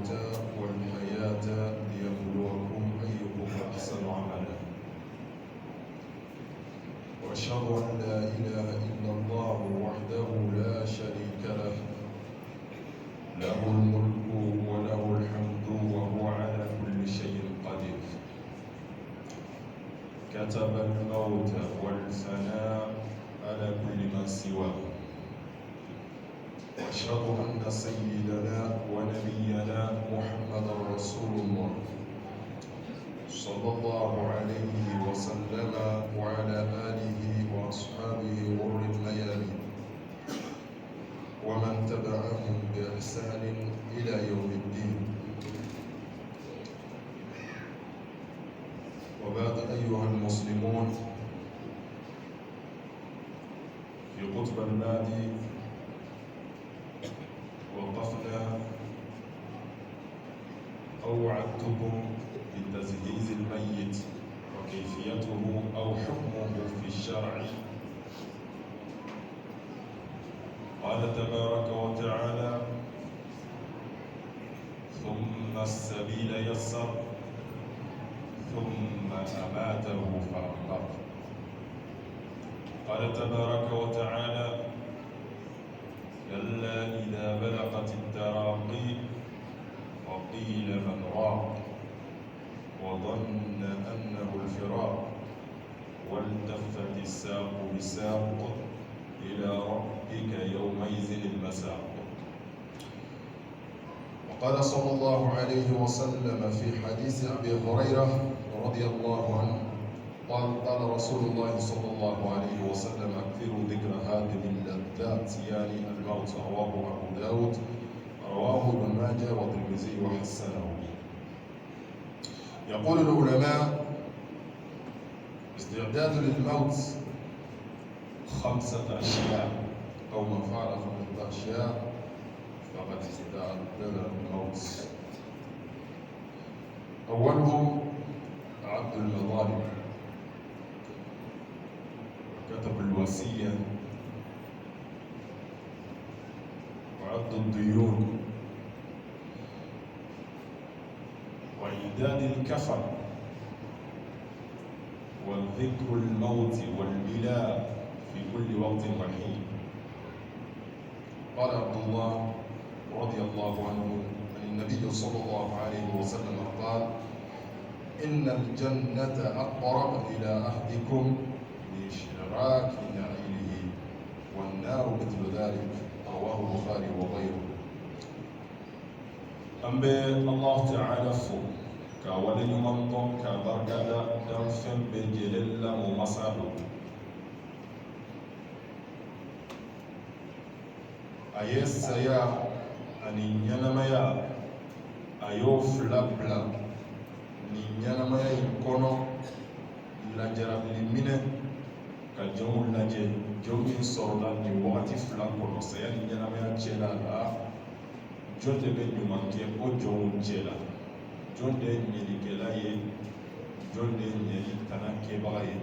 الموت والحياة ليبلوكم أيكم أحسن عملا. وأشهد أن لا إله إلا الله وحده لا شريك له، له الملك وله الحمد وهو على كل شيء قدير. كتب الموت والفناء على كل من سواه. وأشهد أن سيدنا ونبينا محمدا رسول الله صلى الله عليه وسلم وعلى آله وأصحابه غر الميامين ومن تبعهم بإحسان إلى يوم الدين. وبعد أيها المسلمون، في خطب الماضي وقفنا أو وعدتكم بتجهيز الميت وكيفيته أو حكمه في الشرع. قال تبارك وتعالى: ثم السبيل يسر ثم أماته فأقبر. قال تبارك وتعالى: كلا إذا بلغت التراقي وقيل من راق وظن أنه الفراق والتفت الساق بساق إلى ربك يومئذ المساق. وقال صلى الله عليه وسلم في حديث أبي هريرة رضي الله عنه قال رسول الله صلى الله عليه وسلم: أكثروا ذكر هذه اللذات يعني الموت. رواه أبو داود، رواه ابن ماجه والترمذي وحسنه. يقول العلماء: استعداد للموت 5 أشياء، أو من فعل 5 أشياء فقد استعد للموت. أولهم عد المظالم، كتب الوصية، وعد الديون، وإعداد الكفن، والذكر الموت والبلاء في كل وقت وحين. قال عبد الله رضي الله عنه عن النبي صلى الله عليه وسلم قال: إن الجنة أقرب إلى أحدكم بشراك نعيله والنار مثل ذلك. رواه البخاري وغيره. أمبي الله تعالى فو كاولي يمنطن كبرقادة دنفن بجلل ممسادو أيسايا أني نيانمايا أيو فلابلا ni ɲanamaya in kɔnɔ lajarabili minɛ ka jɔnw lajɛ jɔn min sɔrɔla nin wagati 2 kɔnɔ saya ni ɲanamaya cɛla la. jɔn de bɛ ɲuman kɛ o jɔnw cɛla, jɔn de ye ɲɛlikɛla ye, jɔn de ye ɲɛli tana kɛbaga ye.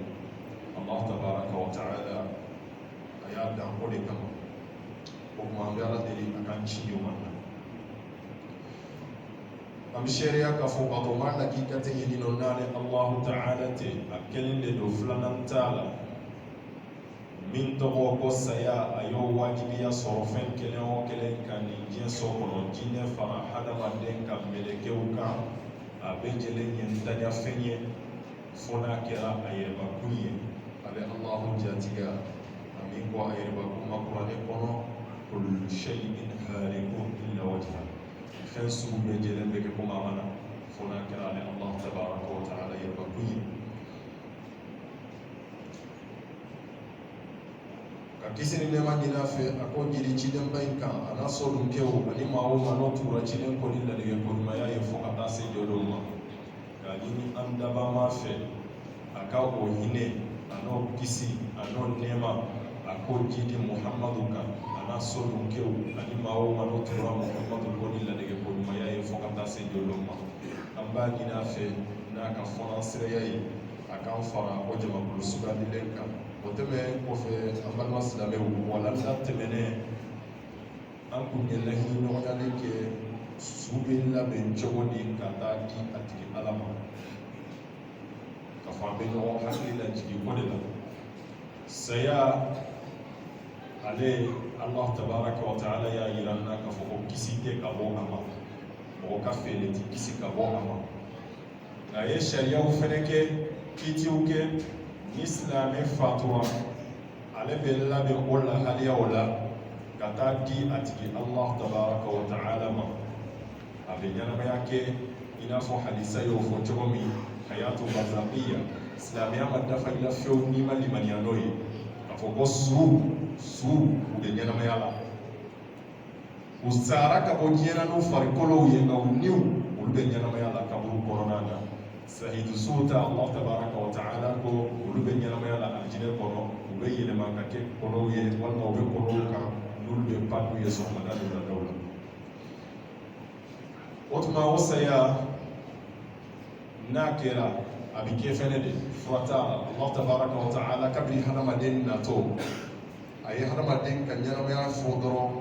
Allah tabaraka wa ta'ala a y'a dan o de kama. O kuma an bɛ Ala deli a k'an ci ɲuman na. Amsheria kafo batomana kikate yinino nane Allah Ta'ala te akelinde do flanan tala min togo ko saya ayo wajibiya sorofen kelen o kelen kan je sokono jine fara hadama den kan melekew kan abe jelen yen daga fenye fona kera ayeba kuye ale Allah jatiga amin ko ayeba kuma Qur'ane kono kullu shay'in halikun illa wajha. Fɛn sugu bɛɛ jɛlen bɛ kɛ komi a mana fo n'a kɛra ale Allah tabaraka wa ta'ala yɛrɛbakun ye. Ka kisi ni nɛɛma ɲini a fɛ, a ko jiri cidenba in kan a n'a sɔdunkew ani maa o maa n'o tugura ciden kɔni ladigɛ koɲumanya ye fo ka taa se jɔlenw ma. K'a ɲini an dabama fɛ a ka o hinɛ a n'o kisi a n'o nɛɛma a ko jidi Muhamadu kan a n'a sɔdunkew ani maa o maa n'o tugura Muhamadu kɔni ladigɛ koɲumanya ye fo ka taa se jɔlenw ma. An b'a ɲini a fɛ n'a ka fɔnɔ siraya ye a k'an fara o jamakulu sugandilen kan. O tɛmɛn kɔfɛ an balima silamɛw, walanda tɛmɛnen an kun ye laɲini ɲɔgɔnyali kɛ suɓe labɛn cogo di ka taa di a tigi ala ma ka fɔ an bɛ ɲɔgɔn hakili lajigi o de la saya ale Allah tabaraka wa ta'ala y'a yira an na k'a fɔ ko kisi tɛ ka bɔ a ma mɔgɔ ka fɛɛrɛ ti kisi ka bɔ a ma a ye sariyaw fɛnɛ kɛ kiitiw kɛ ni silamɛ fatura ale bɛ labɛn o lahaliyaw la ka taa di a tigi Allah tabaraka wa ta'ala ma a bɛ ɲɛnamaya kɛ i n'a fɔ hadisa y'o fɔ cogo min hayatu barzakiya silamɛya ma dafa i la fewu n'i ma limaniya n'o ye k'a fɔ ko su u bɛ ɲɛnamaya la u sara ka bɔ diɲɛ na n'u farikolow ye nka u niw olu bɛ ɲɛnamaya la kaburu kɔnɔna na sahidu suw ta Allah tabaraka wa ta'ala ko olu bɛ ɲɛnamaya la alijinɛ kɔnɔ u bɛ yɛlɛma ka kɛ kɔnɔw ye walima u bɛ kɔnɔw kan n'olu bɛ pan n'u ye sɔgɔmada ni wuladaw la o tuma o saya n'a kɛra a bɛ kɛ fɛnɛ de fura t'a la Allah tabaraka wa ta'ala kabini hadamaden natɔ a ye hadamaden ka ɲɛnamaya fɔ dɔrɔn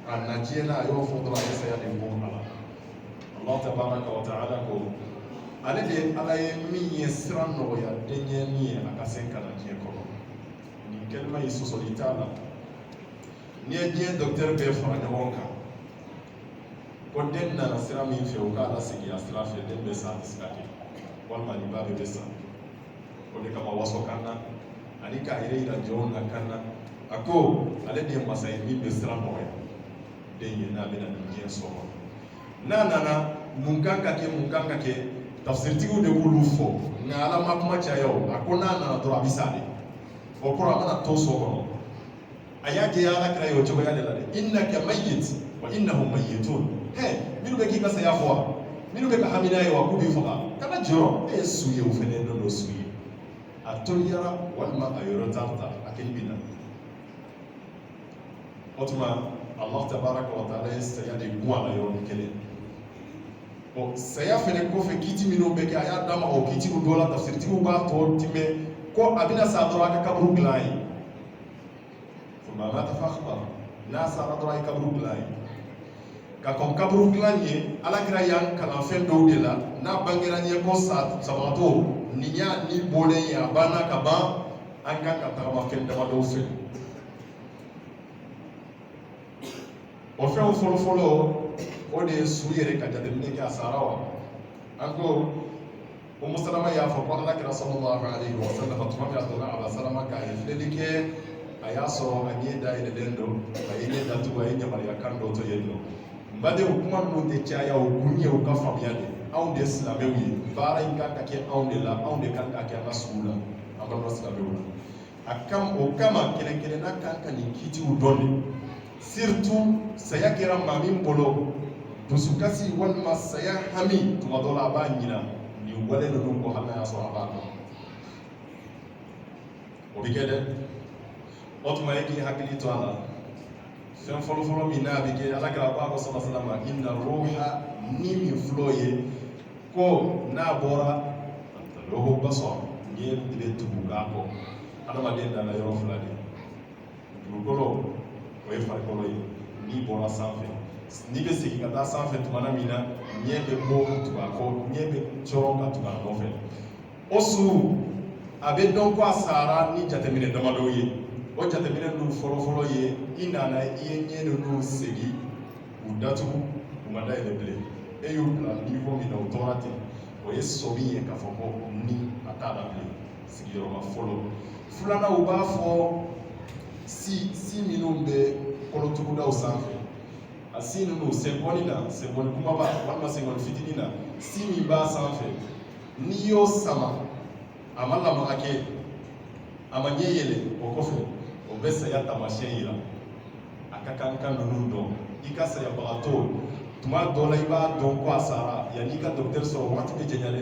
a najiɛ na a y'o fɔ dɔrɔn a ye saya de bɔ a la Allah tabaraka wa ta'ala ko ale de ala ye min ye sira nɔgɔya denkɛnin ye a ka se ka na diɲɛ kɔnɔ nin kɛnɛma ye sɔsɔli t'a la n'i ye diɲɛ dɔkitɛri bɛɛ fara ɲɔgɔn kan ko den nana sira min fɛ o k'a lasegin a sira fɛ den bɛ sa a tɛ se ka kɛ walima nin ba bɛ sa o de kama waso kan na ani k'a yɛrɛ yira jɔnw na kan na a ko ale de ye masa ye min bɛ sira nɔgɔya den ye n'a bɛna nin diɲɛ sɔrɔ n'a nana mun kan ka kɛ mun kan ka kɛ tafsiritigiw de b'olu fɔ nka ala ma kuma caya o a ko n'a nana dɔrɔn a bɛ sa de o kɔrɔ a mana to so kɔnɔ a y'a kɛ ala kira ye o cogoya de la dɛ innaka mayyit wa innahum mayyitun minnu bɛ k'i ka saya fɔ wa minnu bɛ ka hamina ye wa k'u b'i faga kana jɔrɔ e ye su ye o fɛnɛ n'o don su ye a toliyara walima a yɔrɔ t'a ta a kɛli bɛ na o tuma Allah tabaraka wa ta'ala ye saya de gun a la yɔrɔnin kelen saya fɛnɛ kɔfɛ kiiti minnu bɛ kɛ a y'a d'a ma o kiitiw dɔ la tafsiritigiw b'a tɔ timɛ ko a bɛna sa dɔrɔn a ka kaburu dilan ye thumma mata fa akhbara n'a sara dɔrɔn a ye kaburu dilan ye ka kɔn kaburu dilan ye alakira y'an kalan fɛn dɔw de la n'a bangera ɲɛ ko sabagatɔ nin y'a ni bɔlen ye a banna ka ban an kan ka tagama fɛn damadɔw fɛ o fɛnw fɔlɔfɔlɔ o de ye su yɛrɛ ka jateminɛ kɛ a sara wa an ko Umu Salama y'a fɔ ko alakira sallallahu alaihi wa sallam tuma min a donna Aba Salama k'a ye filɛli kɛ a y'a sɔrɔ a ɲɛ dayɛlɛlen don a ye ɲɛ datugu a ye yamaruya kan dɔ to yen nɔ n badenw kuma ninnu tɛ caya o kun ye u ka faamuya de anw de silamɛw ye baara in kan ka kɛ anw de la anw de kan ka kɛ an ka sugu la an balima silamɛw la o kama kelen-kelenna kan ka nin kiitiw dɔn de surtout saya kɛra maa min bolo dusukasi walima saya hami tuma dɔ la a b'a ɲina nin wale ninnu kɔ hali n'a y'a sɔrɔ a b'a dɔn o bɛ kɛ dɛ o tuma e k'i hakili to a la fɛn fɔlɔfɔlɔ min n'a bɛ kɛ alakira ko a ko sallallahu alaihi wa sallam inna ruha ni min filɛ ye ko n'a bɔra roho basɔn ɲɛ bɛ tugu k'a kɔ adamaden nana yɔrɔ fila de dugukolo o ye farikolo ye n'i bɔra sanfɛ n'i bɛ segin ka taa sanfɛ tumana min na ɲɛ bɛ bɔ tugu a kɔ ɲɛ bɛ cɔrɔ ka tugu a nɔfɛ o su a bɛ dɔn ko a sara ni jateminɛ damadɔ ye o jateminɛ ninnu fɔlɔfɔlɔ ye i nana i ye ɲɛ ninnu segin k'u datugu u ma dayɛlɛ bilen e y'u bila niveau min na o tora ten o ye sɔmi ye k'a fɔ ko ni a t'a la bilen sigiyɔrɔma fɔlɔ filanan u b'a fɔ si minnu bɛ kɔlɔtugudaw sanfɛ a si ninnu senkɔni na senkɔni kumaba walima senkɔni fitinin na si min b'a sanfɛ n'i y'o sama a ma lamaga kɛ a ma ɲɛ yɛlɛ o kɔfɛ o bɛ saya taamasiyɛn yira a ka kan ka ninnu dɔn i ka sayabagatɔ tuma dɔ la i b'a dɔn ko a sara yanni i ka dɔkitɛri sɔrɔ waati bɛ janya dɛ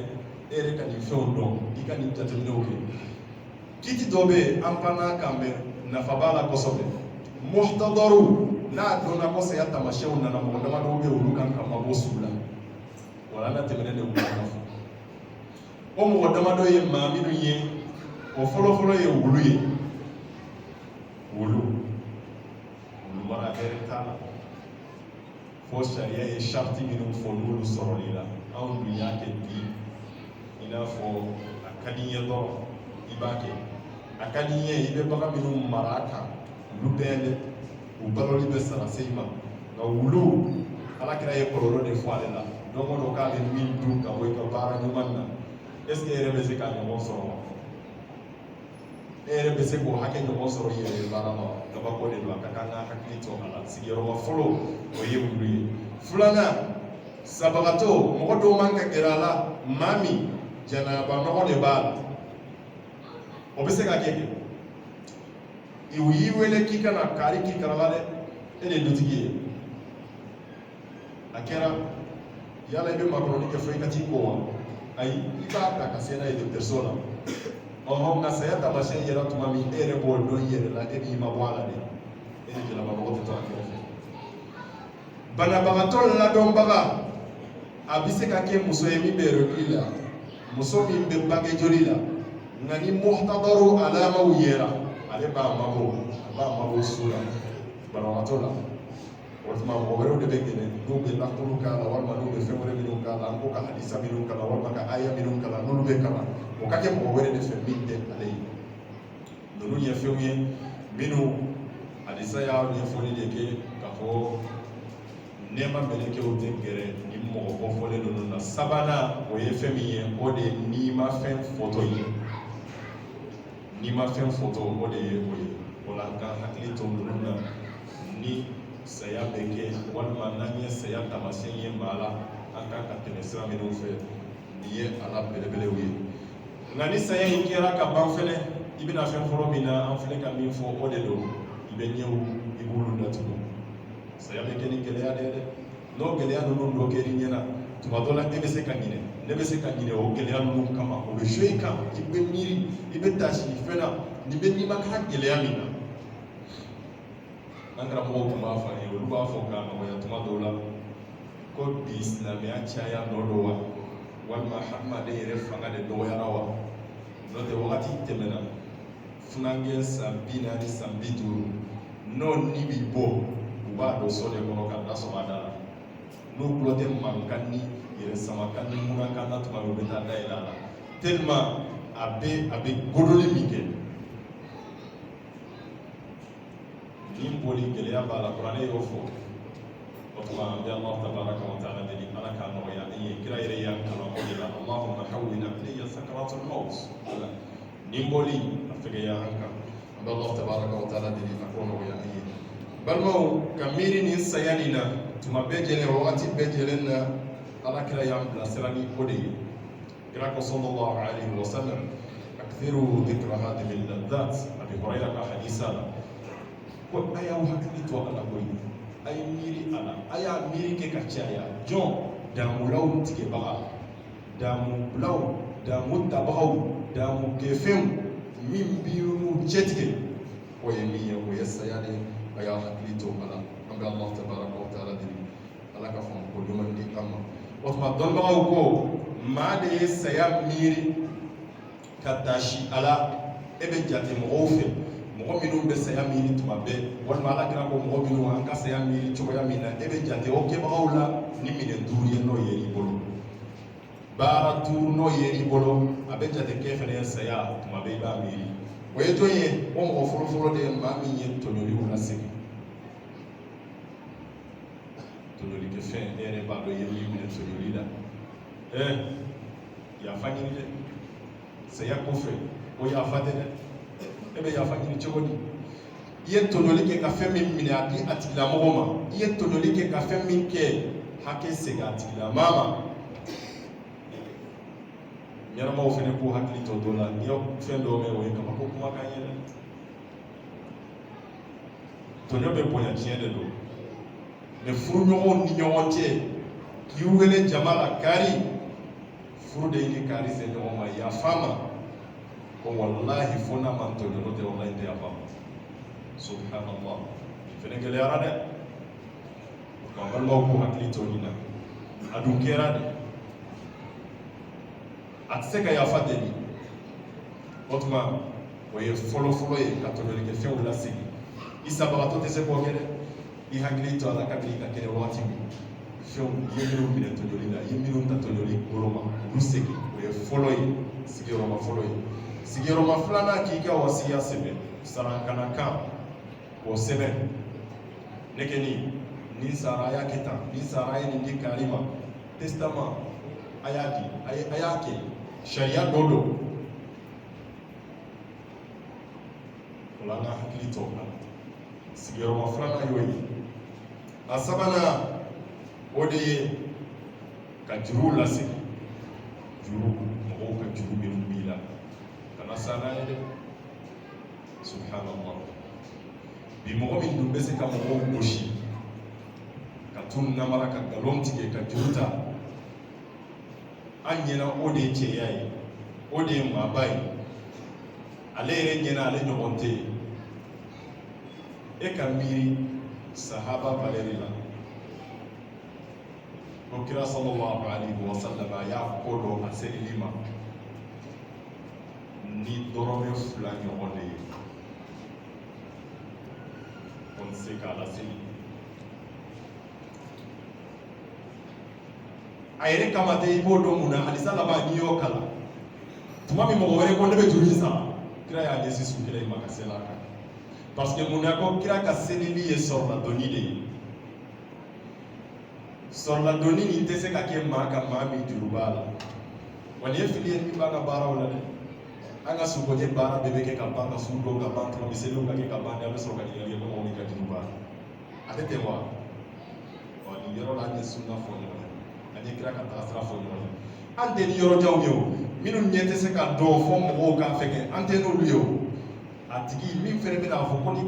e yɛrɛ ka nin fɛnw dɔn i ka nin jateminɛw kɛ kiiti dɔ bɛ yen an panna kan bɛn nafa b'a la kosɛbɛ muhtadaru n'a dɔnna ko saya taamasiyɛnw nana mɔgɔ damadɔ bɛ yen olu kan ka mabɔ sugu la wala n'a tɛmɛnen de b'u kan fɔ o mɔgɔ damadɔ ye maa minnu ye o fɔlɔfɔlɔ ye wulu ye wulu mara hɛrɛ t'a la fo sharia ye sharti minnu fɔ n'olu sɔrɔli la anw dun y'a kɛ bi i n'a fɔ a ka di n ye dɔrɔn i b'a kɛ a ka di n ye i bɛ bagan minnu mara a kan olu bɛɛ dɛ u baloli bɛ sara se i ma nka wulu alakira ye kɔlɔlɔ de fɔ ale la don o don k'ale min dun ka bɔ i ka baara ɲuman na est ce que e yɛrɛ bɛ se k'a ɲɔgɔn sɔrɔ wa e yɛrɛ bɛ se k'o hakɛ ɲɔgɔn sɔrɔ i yɛrɛ ye baara la wa kabako de don a ka kan ka hakili to a la sigiyɔrɔma fɔlɔ o ye wulu ye filanan sabagatɔ mɔgɔ dɔw man ka gɛrɛ a la maa min janaba nɔgɔ de b'a la o bɛ se ka kɛ u y'i wele k'i kana kari k'i karala dɛ e de ye dutigi ye a kɛra yala i bɛ makɔrɔni kɛ fo i ka t'i ko wa ayi i b'a ta ka se n'a ye dɔgɔtɔrɔso la ɔhɔn nka saya taamasiyɛn yɛrɛ tuma min e yɛrɛ b'o dɔn i yɛrɛ la e b'i ma bɔ a la de e ni jalabanɔgɔ tɛ to a kɛrɛfɛ banabagatɔ ladɔnbaga a bɛ se ka kɛ muso ye min bɛ rɛgili la muso min bɛ bange joli la nka ni muhtadaru alamaw yera ale b'a mabɔ su la banabagatɔ la o tuma mɔgɔ wɛrɛw de bɛ gɛlɛn n'u bɛ lakuru k'a la walima n'u bɛ fɛn wɛrɛ minnu k'a la an ko ka hadisa minnu kalan walima ka aya minnu kalan n'olu bɛ kalan o ka kɛ mɔgɔ wɛrɛ de fɛ min tɛ ale ye ninnu ye fɛnw ye minnu hadisa y'a ɲɛfɔli de kɛ k'a fɔ nɛɛma mɛlɛkɛw tɛ gɛrɛ ni mɔgɔ kɔfɔlen ninnu na sabanan o ye fɛn min ye o de ye n'i ma fɛn fɔtɔ ye n'i ma fɛn fɔtɔ o de ye o ye o la an ka hakili to ninnu na ni saya bɛ kɛ walima n'an ye saya taamasiyɛn ye maa la an kan ka tɛmɛ sira minnu fɛ nin ye a la belebelew ye nka ni saya in kɛra ka ban fɛnɛ i bɛna fɛn fɔlɔ min na an filɛ ka min fɔ o de don i bɛ ɲɛw i b'olu datugu saya bɛ kɛ ni gɛlɛya de ye dɛ n'o gɛlɛya ninnu dɔ kɛr'i ɲɛna tuma dɔ la e bɛ se ka ɲinɛ ne bɛ se ka ɲinɛ o gɛlɛya ninnu kama o bɛ jouer i kan i bɛ miiri i bɛ tasi fɛn na n'i ma k'a gɛlɛya min na an karamɔgɔw tun b'a fɔ an ye olu b'a fɔ k'a nɔgɔya tuma dɔw la ko bi silamɛya caya nɔ don wa walima hadamaden yɛrɛ fanga de dɔgɔyara wa n'o tɛ wagati tɛmɛna funangɛ san 40 san 50 n'o ni b'i bɔ u b'a dɔn so de kɔnɔ ka da sɔgɔ a da la n'u tulo tɛ mankan ni yɛrɛ samakan ni munakan na tuma min u bɛ taa dayɛlɛ a la tellement a bɛ godoli min kɛ ni boli gɛlɛya b'a la kuranɛ y'o fɔ o tuma an bɛ Alahu tabaraka wa taala deli ala k'a nɔgɔya an ye kira yɛrɛ y'an kalan o de la Allahumma hawwin alayya sakaratul maut ni boli a fɛgɛya an kan an bɛ Alahu tabaraka wa taala deli a k'o nɔgɔya an ye balimaw ka miiri nin saya nin na tuma bɛɛ lajɛlen wagati bɛɛ lajɛlen na ala kira y'an bilasira ni o de ye kira ko sallallahu alayhi wa sallam akthiru dhikra hadhihi al-ladhat Abi Hurayra ka hadisa la ko a y'aw hakili to ala koyi a ye miiri a la a y'a miiri kɛ ka caya jɔn daamulaw tigɛbaga daamubulaw daamu tabagaw daamu kɛfɛnw min b'i n'u cɛtigɛ o ye min ye o ye saya de a y'a hakili to a la an bɛ Alahu tabaraka wa taala deli ala ka faamu ko ɲuman di an ma o tuma dɔnnibagaw ko maa de ye saya miiri ka taasi a la e bɛ jate mɔgɔw fɛ mɔgɔ minnu bɛ saya miiri tuma bɛɛ walima ala kira ko mɔgɔ minnu an ka saya miiri cogoya min na e bɛ jate o kɛbagaw la ni minɛn duuru ye n'o ye i bolo baara duuru n'o ye i bolo a bɛ jate kɛ fɛnɛ ye saya tuma bɛɛ i b'a miiri o ye jɔn ye o mɔgɔ fɔlɔfɔlɔ de ye maa min ye tɔɲɔliw lasegin tɔɲɔli kɛ fɛn e yɛrɛ b'a dɔn i ye min minɛ tɔɲɔli la yafa ɲini dɛ saya kɔfɛ o yafa tɛ dɛ e bɛ yafa ɲini cogo di i ye tɔɲɔli kɛ ka fɛn min minɛ a di a tigilamɔgɔ ma i ye tɔɲɔli kɛ ka fɛn min kɛ hakɛ segin a tigilamaa ma ɲɛnamaw fɛnɛ k'u hakili to dɔ la n'i ye fɛn dɔw mɛn o ye kabako kumakan ye dɛ tɔɲɔ bɛ bonya tiɲɛ de don mɛ furuɲɔgɔnw ni ɲɔgɔn cɛ k'i wele jama la kari furu de ni kari se ɲɔgɔn ma yafa ma ko wallahi fo n'a ma tɔɲɔ n'o tɛ wallahi tɛ yafa ma subhanallah fɛnɛ gɛlɛyara dɛ wa balimaw k'u hakili to nin na a dun kɛra de a tɛ se ka yafa deli o tuma o ye fɔlɔfɔlɔ ye ka tɔɲɔlikɛfɛnw lasegin i sabagatɔ tɛ se k'o kɛ dɛ i hakili to ala kabiri ka kene wati fion yemiru mine to jolina yemiru ta to joli goroma luseki o follow sigiroma follow sigiroma flana ki ka wasiya sebe sarankana kan o sebe nekeni ni saraya kita ni saraya ni kalima testament ayake sharia dodo lana hakili to sigiroma flana yoyi asabana ode ka juru la sigi juru mo ka juru bi bila kana sana ede subhanallah bi mo min dum bese ka mo goshi ka tun namara ka galon tige ka juruta anyena ode ce yayi ode ma bai alere nyena ale nyogonte e ka miri sahaba valerila Kira sallallahu alaihi wasallam ya kodo aseli lima ni dorome fula ɲɔgɔn de ye on se k'a laseli a yɛrɛ kama tɛ i b'o dɔn mun na halisa laban n'i y'o kalan tuma min mɔgɔ wɛrɛ ko ne bɛ juru in sara kira y'a ɲɛsin su kira in ma ka seli a kan parce que mun na ko kira ka selili ye sɔrɔla dɔnni de ye sɔrɔla dɔnni nin tɛ se ka kɛ maa ka maa min juru b'a la wa nin ye fili ye min b'an ka baaraw la dɛ an ka sukoje baara bɛɛ bɛ kɛ ka ban ka su dɔw ka ban tuma miseliw ka kɛ ka ban an bɛ sɔrɔ ka ɲininkali kɛ mɔgɔw min ka juru b'a la a tɛ tɛmɛ wa nin yɔrɔ la an ye sunna fɔ ɲɔgɔn ye an ye kira ka taasira fɔ ɲɔgɔn ye an tɛ ni yɔrɔ janw ye o minnu ɲɛ tɛ se ka dɔn fɔ mɔgɔw k'a fɛngɛ an tɛ n'olu ye o a tigi min fɛnɛ bɛ n'a fɔ ko n'i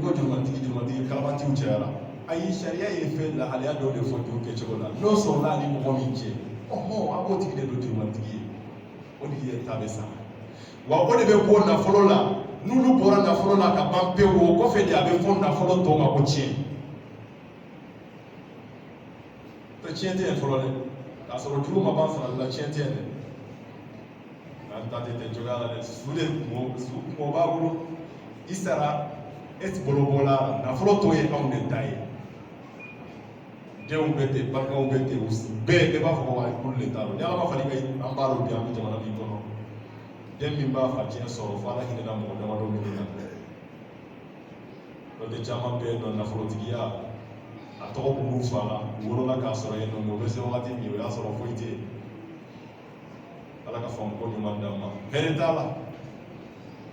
ko jurumatigi kalabantigiw cayara ayi sariya ye fɛn lahalaya dɔw de fɔ juru kɛcogo la n'o sɔrɔla ni mɔgɔ min cɛ ɔhɔn a b'o tigi de don jurumatigi ye o tigi yɛrɛ ta bɛ sa wa o de bɛ bɔ nafolo la n'olu bɔra nafolo la ka ban pewu o kɔfɛ de a bɛ fɔ nafolo tɔw ma ko tiɲɛ tiɲɛ tɛ yen fɔlɔ dɛ k'a sɔrɔ juru ma ban sarali la tiɲɛ tɛ yen dɛ n'an ta tɛ cogoya la dɛ su kungo b'a bolo i sara e ti bolo bɔ la nafolo tɔ ye anw de ta ye denw bɛ ten balimaw bɛ ten bɛɛ b'a fɔ ko wa kulu de t'a dɔn ni ala ma fali ka an b'a dɔn bi an bɛ jamana min kɔnɔ den min b'a fa tiɲɛ sɔrɔ fo ala hinɛ na mɔgɔ damadɔ minnu na n'o tɛ caman bɛ yen nɔ nafolotigiya a tɔgɔ kun b'u fa la u wolola k'a sɔrɔ yen nɔ mɛ o bɛ se wagati min o y'a sɔrɔ foyi tɛ yen ala ka faamu ko ɲuman d'an ma hɛrɛ t'a la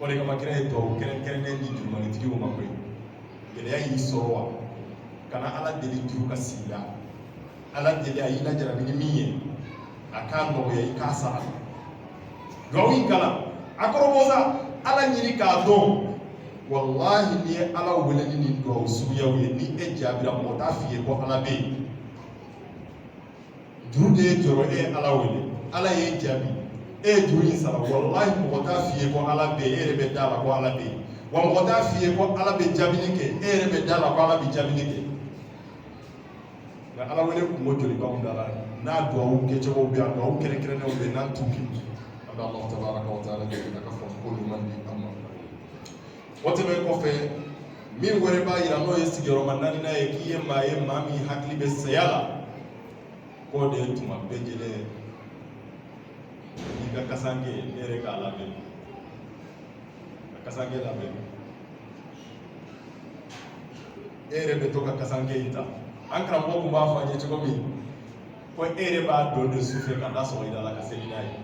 o de kama kira ye tɔw kɛrɛnkɛrɛnnen di jurumanitigiw ma koyi gɛlɛya y'i sɔrɔ wa kana ala deli juru ka sigi la ala deli a y'i lajarabi ni min ye a k'a nɔgɔya i k'a sara duwawu in kalan a kɔrɔbɔ sa ala ɲini k'a dɔn wallahi ni ye ala wele ni nin duwawu suguyaw ye ni e jaabira mɔgɔ t'a f'i ye ko ala bɛ yen juru de ye jɔrɔ e ye ala wele ala y'e jaabi e ye juru in sara wallahi mɔgɔ t'a f'i ye ko ala bɛ yen e yɛrɛ bɛ da la ko ala bɛ yen wa mɔgɔ t'a f'i ye ko ala bɛ jaabili kɛ e yɛrɛ bɛ da la ko ala bɛ jaabili kɛ nka ala wele kungo joli b'anw da la n'a duwawu kɛcogow bɛ yan duwawu kɛrɛnkɛrɛnnenw bɛ yen n'an t'u kɛ an bɛ alahu tabaraka wa taala deli ka fɔ ko ɲuman di an ma o tɛmɛn kɔfɛ min wɛrɛ b'a yira n'o ye sigiyɔrɔma naaninan ye k'i ye maa min hakili bɛ saya la k'o de ye tuma bɛɛ lajɛlen i ka kasange ne yɛrɛ k'a labɛn ka kasange labɛn e yɛrɛ bɛ to ka kasange in ta an karamɔgɔ tun b'a fɔ an ye cogo min ko e yɛrɛ b'a dɔn de sufɛ ka da sɔgɔ i da la ka seli n'a ye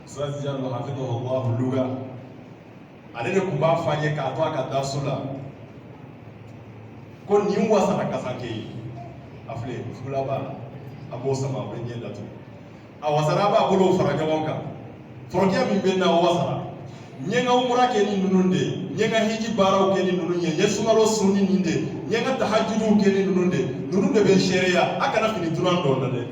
Ustaz Jallo hafidhahullahu luga ale de tun b'a fɔ an ye k'a to a ka da so la ko nin wasara kasange ye a filɛ fugula b'a la a b'o sama a bɛ ɲɛ datugu a wasara a b'a bolo fara ɲɔgɔn kan fɔrɔkɛ min bɛ na o wasara n ye n ka umura kɛ ni ninnu de ye n ye n ka hiji baaraw kɛ ni ninnu ye n ye sunkalo sun ni nin de ye n ye n ka tahajuduw kɛ ni ninnu de ye ninnu de bɛ n seereya a kana fini dunan dɔn na dɛ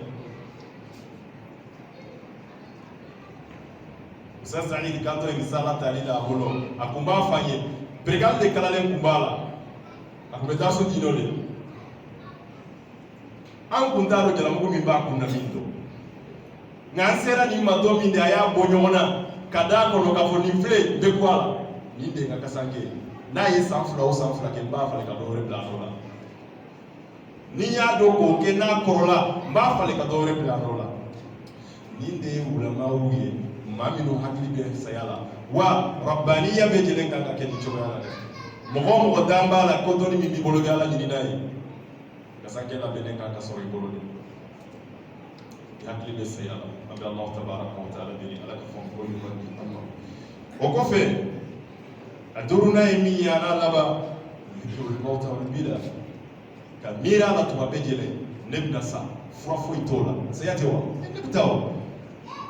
Ustaz Saïd kan to risala tali la bolo a kun b'a fɔ an ye perikali de kalalen kun b'a la a kun bɛ taa so diinɛ de an kun t'a dɔn jalamugu min b'a kun na min dɔn nka an sera nin ma don min de a y'a bɔ ɲɔgɔn na ka d'a kɔnɔ k'a fɔ nin filɛ bɛ bɔ a la nin de ye n ka kasange ye n'a ye san fila o san fila kɛ n b'a falen ka dɔ wɛrɛ bila a nɔ la ni n y'a dɔn k'o kɛ n'a kɔrɔla n b'a falen ka dɔ wɛrɛ bila a nɔ la nin de ye ulamaw ye maa minnu hakili bɛ saya la wa rabbaniya bɛ lajɛlen kan ka kɛ nin cogoya la dɛ mɔgɔ o mɔgɔ dan b'a la ko dɔnni min b'i bolo bɛ ala ɲini n'a ye kasankɛ labɛnnen kan ka sɔrɔ i bolo de i hakili bɛ saya la an bɛ alahu tabaraka wa taala deli ala ka fɔ ko ɲuman di an ma o kɔfɛ a duurunan ye min ye a n'a laban zikirul mawta wal bida ka miiri a la tuma bɛɛ lajɛlen ne bɛna sa fura foyi t'o la saya tɛ wa ne bɛ taa o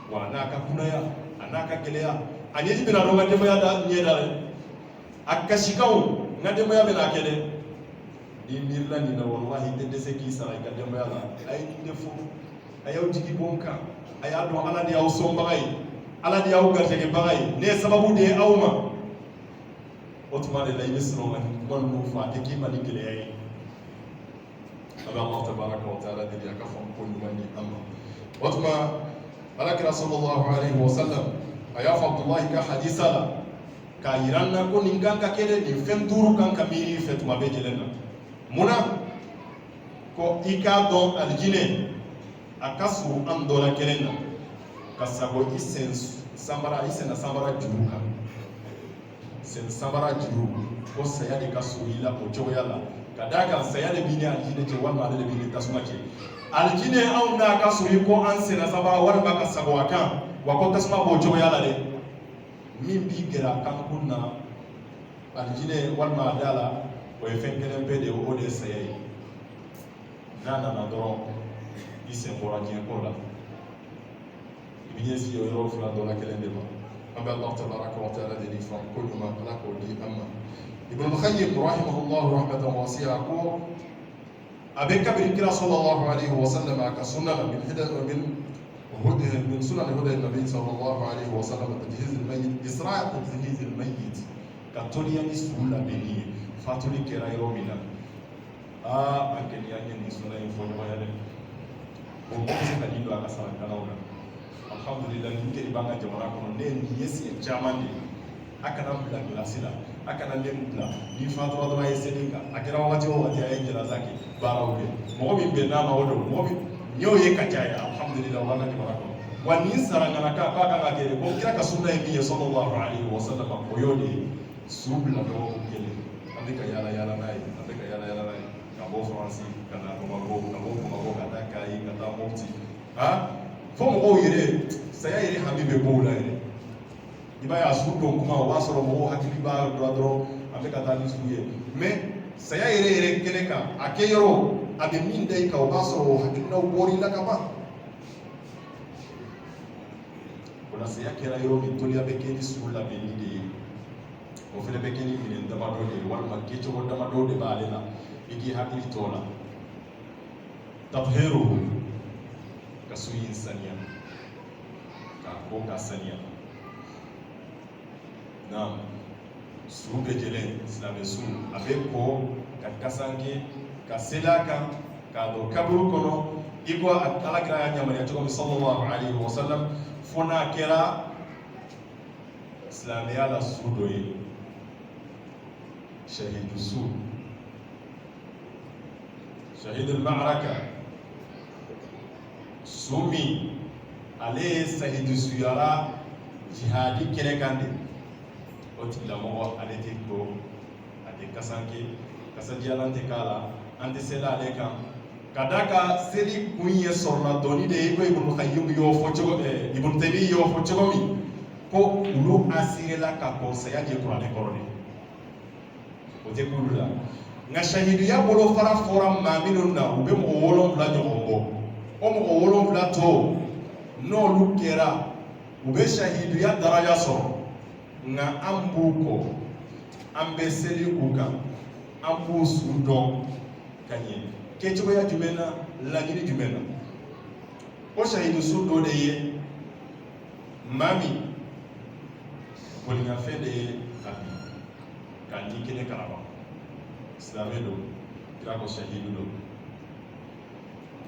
wa a n'a ka kunaya a n'a ka gɛlɛya a ɲɛji bɛna dɔn n ka denbaya da ɲɛ da dɛ a kasikaw n ka denbaya bɛna kɛ dɛ n'i miirila nin na walahi i tɛ dɛsɛ k'i sara i ka denbaya la a ye nin de fɔ a y'aw jigi bɔ n kan a y'a dɔn ala de y'aw sɔnbaga ye ala de y'aw garijɛgɛbaga ye ne ye sababu de ye aw ma o tuma de la i bɛ sɔrɔ ka nin kuma ninnu fɔ a tɛ k'i ma ni gɛlɛya ye a bɛ alahu tabaraka wa taala deli a ka fɔ ko ɲuman di an ma o tuma alakira sallallahu alaihi wa sallam a y'a fɔ abdullahi ka hadisa la k'a yira n na ko nin kan ka kɛ dɛ nin fɛn duuru kan ka miiri i fɛ tuma bɛɛ lajɛlen na munna ko i k'a dɔn alijinɛ a ka surun an dɔ la kelen na ka sago i sen sanbara juru kan sen sanbara juru ko saya de ka surun i la o cogoya la ka d'a kan saya de b'i ni alijinɛ cɛ walima ale de b'i ni tasuma cɛ alijinɛ anw n'a ka surun i ko an sen sanbara walima ka sago a kan wa ko tasuma b'o cogoya la dɛ min b'i gɛrɛ a kan kun na alijinɛ walima a da la o ye fɛn kelen bɛɛ de ye o de ye saya ye n'a nana dɔrɔn i sen bɔra diɲɛ ko la i bɛ ɲɛsin o yɔrɔ fila dɔ la kelen de ma an bɛ alahu tabaraka wa taala deli fan ko ɲuman ala k'o di an ma ibn al-Qayyim rahimahullahu rahmatan wasi'a ko a bɛ kabiri kira sallallahu alaihi wa sallam a ka sunna la من سنن هدى النبي صلى الله عليه وسلم تجهيز الميت إسراع تجهيز الميت كاتوليا نسولا بني فاتولي كراي رومينا أكن يعني نسولا يفون ما يلي وكيف كديدو أكسر كناونا الحمد لله نكتي بانغا جماعة كنا نين يسي جاماني أكنا بلا بلاسيلا أكنا لين بلا نفاتوا دوا يسينيكا أكنا واتي واتي أين جلازاكي باراولي مغمي بناما ودو مغمي nyo ye kajaya alhamdulillah wala kibarako wani sarangana ka ka kele ko kira ka sunna yi sallallahu alaihi wasallam ko yodi subla do kele andika yala nai andika yala nai ka bo france kana ko mago ka ta kai ka ta mufti ha fo mo yire saya yire habibe ko la yire ibaya su do kuma wa soro mo hakili ba do andika ta ni suye mais saya yire kele ka akeyoro a bɛ min da i kan o b'a sɔrɔ o hakilinaw bɔr'i la ka ban o la saya kɛra yɔrɔ min toliya bɛ kɛ ni sugu labɛnni de ye o fana bɛ kɛ ni minɛn damadɔ de ye walima kɛcogo damadɔ de b'ale la i k'i hakili to o la tahiruhu ka su in saniya k'a ko ka saniya naam su bɛ jɛlen silamɛ su a bɛ ko ka kasanke ka sela kan k'a don kaburu kɔnɔ i ko alakira y'a yamaruya cogo min sallallahu alaihi wa sallam fo n'a kɛra silamɛya la su dɔ ye shahidu su shahidul ma'araka su min ale ye shahidu suyara jihadi kɛnɛ kan de o tigilamɔgɔ ale tɛ ko a tɛ kasanke kasajalan tɛ k'a la an tɛ seli ale kan ka d'a ka seli kun ye sɔrɔla dɔɔni de ye ko Ibn Qayyim y'o fɔ cogo Ibn Taymiyyah y'o fɔ cogo min ko olu asirela ka kɔn saya je kuranɛ kɔrɔ de o tɛ k'olu la nka shahiduya bolo fara fɔra maa minnu na u bɛ mɔgɔ 7 ɲɔgɔn bɔ o mɔgɔ 7 tɔ n'olu kɛra u bɛ shahiduya daraja sɔrɔ nka an b'u kɔ an bɛ seli k'u kan an b'u su dɔn ka ɲɛ kɛcogoya jumɛn na laɲini jumɛn na o shahidu su dɔ de ye maa min bolimafɛn de ye ka bin k'a di kɛnɛ kalama silamɛ don kira ko shahidu don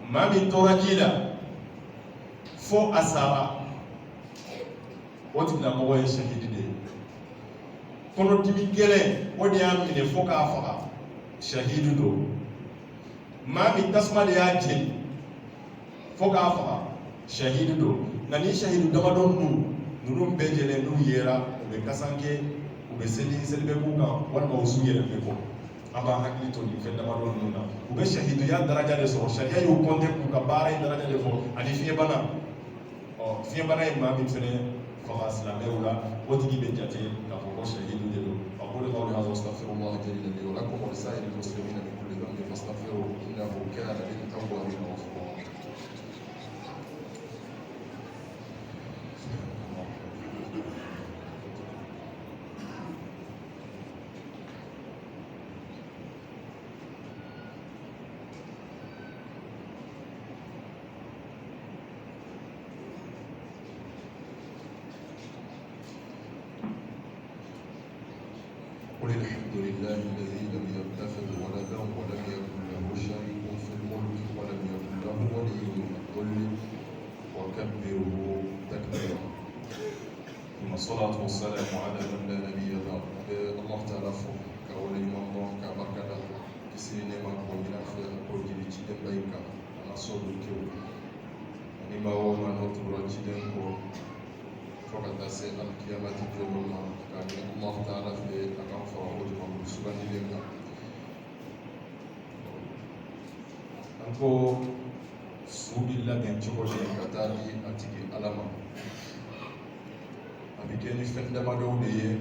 maa min tora ji la fo a sara o tigilamɔgɔ ye shahidi de ye kono dimi gele o de y'a minɛ fo k'a faga shahidu do maa min tasuma de y'a jeni fo k'a faga shahidu do nka ni shahidu damadɔ ninnu bɛɛ jɛlen n'u yera u bɛ kasanke u bɛ seli bɛ k'u kan walima u s'u yɛrɛ bɛ bɔ an b'a hakili to nin fɛn damadɔ ninnu na u bɛ shahiduya daraja de sɔrɔ sariya y'u kɔnte k'u ka baara in daraja de fɔ ani fiɲɛbana fiɲɛbana ye maa min fɛnɛ faga silamɛw la o tigi bɛ jate k'a fɔ ko shahidu de don أقول قولي هذا واستغفر الله الجليل لي ولكم ولسائر المسلمين من كل ذنب فاستغفروه إنه كان للتوابين غفورا قل الحمد لله الذي لم يتخذ ولدا ولم يكن له شريك في الملك ولم يكن له ولي من الذل وكبره تكبيرا ثم الصلاة والسلام على من لا نبي بعده الله تعالى فوق كولي من الله كبركة كسرين ما كوجنا في كوجي جدا بينك أنا صوت كيو أني ما هو ما نطلع جدا كو فقط أسأل القيامة جمعنا كان الله تعالى في أكان فرعون سبحانه لله أنكو سوبي الله من جوجي كتالي أتيجي ألما أبيكني فندما دولي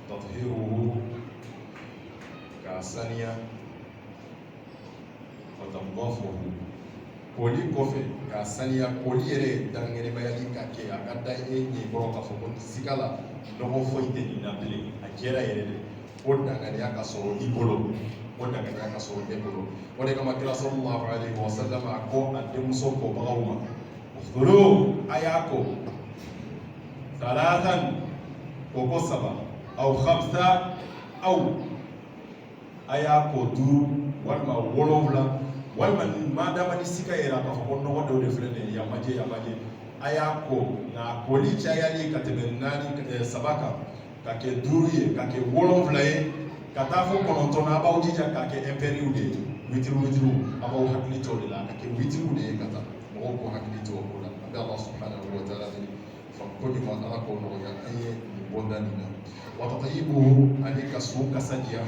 تطهيره كاسانيا وتنظفه koli kɔfɛ k'a saniya koli yɛrɛ danŋɛnɛmayali ka kɛ a ka da e ɲɛ kɔrɔ k'a fɔ ko siga la nɔgɔ foyi tɛ nin na bilen a jɛra yɛrɛ de o danganiya ka sɔrɔ i bolo o danganiya ka sɔrɔ e bolo o de kama kira sallallahu alaihi wa sallam a ko a denmuso kɔbagaw ma ufdulu a y'a ko salatan koko saba aw khamsa aw a y'a ko duuru walima wolonwula walima madama ni sika yɛrɛ k'a fɔ ko nɔgɔ dɔw de filɛ nin ye yamaje a y'a ko nka koli cayali ka tɛmɛ naani saba kan ka kɛ duuru ye ka kɛ wolonwula ye ka taa fɔ kɔnɔntɔn na a b'aw jija k'a kɛ impɛriw de ye witiriw a b'aw hakili to o de la ka kɛ witiriw de ye ka taa mɔgɔw k'u hakili to o la an bɛ ala subhanahu wa ta'ala deli ko ɲuman ala k'o nɔgɔya an ye nin bɔnda nin na wa tatayibu ani ka so kasa diya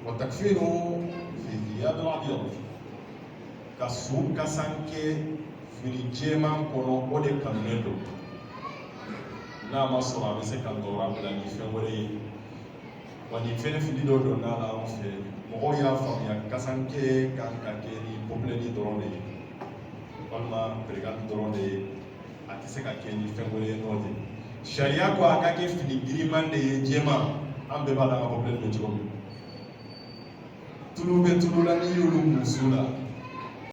wa takfinu fi thiyab al-abyad ka so kasan kɛ fini jɛman kɔnɔ o de kanunen don n'a ma sɔrɔ a bɛ se ka nɔra bila ni fɛn wɛrɛ ye wa nin fɛn fili dɔ don n'a la anw fɛ mɔgɔw y'a faamuya kasan kɛ kan ka kɛ ni popilɛni dɔrɔn de ye walima perigandi dɔrɔn de ye a tɛ se ka kɛ ni fɛn wɛrɛ ye n'o tɛ sariya ko a ka kɛ fini giriman de ye jɛman an bɛɛ b'a dɔn an ka popilɛni bɛ cogo min tulu bɛ tulu la n'i y'olu muso la